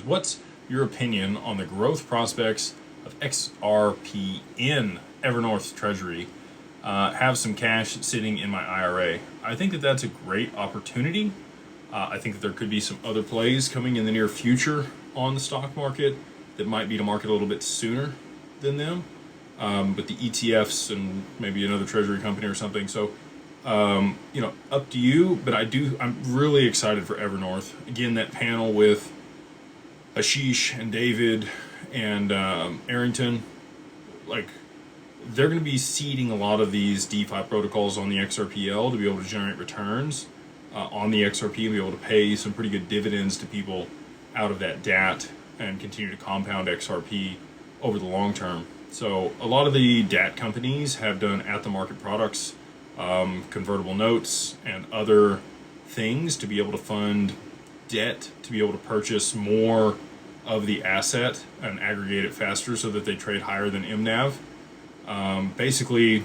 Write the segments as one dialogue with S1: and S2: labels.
S1: What's your opinion on the growth prospects of XRP in Evernorth's treasury? Have some cash sitting in my IRA. I think that that's a great opportunity. I think that there could be some other plays coming in the near future on the stock market that might be to market a little bit sooner than them. But the ETFs and maybe another treasury company or something. So, up to you. But I'm really excited for Evernorth. Again, that panel with Ashish and David and Arrington, like, they're going to be seeding a lot of these DeFi protocols on the XRPL to be able to generate returns on the XRP and be able to pay some pretty good dividends to people out of that DAT and continue to compound XRP over the long term. So a lot of the DAT companies have done at-the-market products, convertible notes, and other things to be able to fund debt, to be able to purchase more of the asset and aggregate it faster so that they trade higher than MNAV. Basically,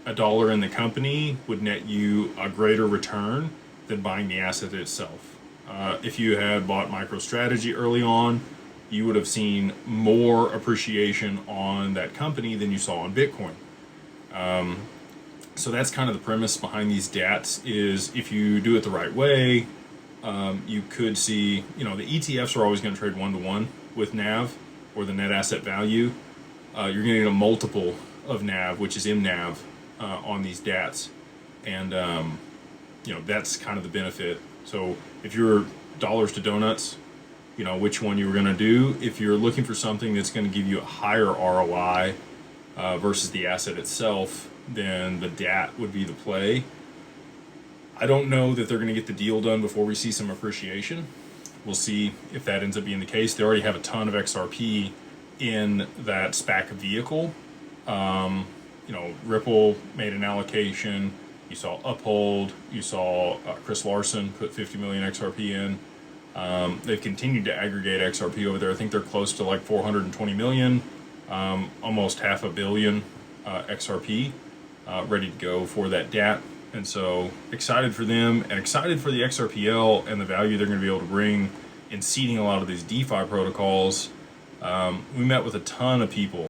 S1: $1 in the company would net you a greater return than buying the asset itself. If you had bought MicroStrategy early on, you would have seen more appreciation on that company than you saw on Bitcoin. So that's kind of the premise behind these DATs, is if you do it the right way, you could see, the ETFs are always going to trade 1-to-1 with NAV, or the net asset value. You're getting a multiple of NAV, which is MNAV, on these DATs. And, that's kind of the benefit. So if you're dollars to donuts, which one you were going to do. If you're looking for something that's going to give you a higher ROI versus the asset itself, then the DAT would be the play. I don't know that they're going to get the deal done before we see some appreciation. We'll see if that ends up being the case. They already have a ton of XRP in that SPAC vehicle. Ripple made an allocation. You saw Uphold. You saw Chris Larson put 50 million XRP in. They've continued to aggregate XRP over there. I think they're close to like 420 million, almost $500 million XRP ready to go for that DAT. And so excited for them and excited for the XRPL and the value they're going to be able to bring in seeding a lot of these DeFi protocols. We met with a ton of people